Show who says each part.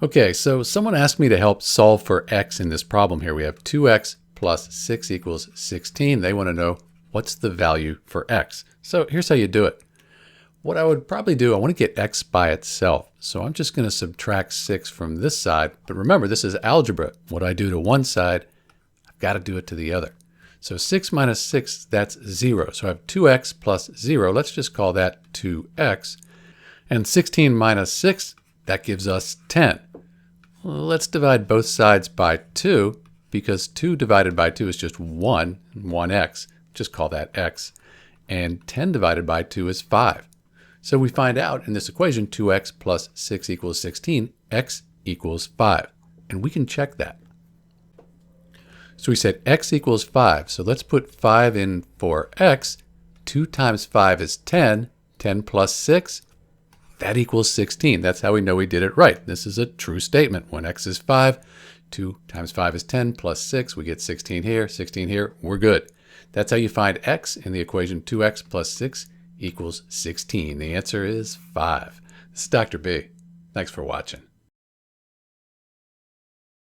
Speaker 1: Okay, so someone asked me to help solve for x in this problem here. We have 2x plus 6 equals 16. They want to know what's the value for x. So here's how you do it. What I would probably do, I want to get x by itself. So I'm just going to subtract 6 from this side. But remember, this is algebra. What I do to one side, I've got to do it to the other. So 6 minus 6, that's 0. So I have 2x plus 0. Let's just call that 2x. And 16 minus 6, that gives us 10. Well, let's divide both sides by 2, because 2 divided by 2 is just 1x. Just call that x. And 10 divided by 2 is 5. So we find out in this equation, 2x plus 6 equals 16, x equals 5. And we can check that. So we said x equals 5. So let's put 5 in for x. 2 times 5 is 10. 10 plus 6, that equals 16. That's how we know we did it right. This is a true statement. When x is 5, 2 times 5 is 10 plus 6. We get 16 here, 16 here. We're good. That's how you find x in the equation 2x plus 6 equals 16. The answer is 5. This is Dr. B. Thanks for watching.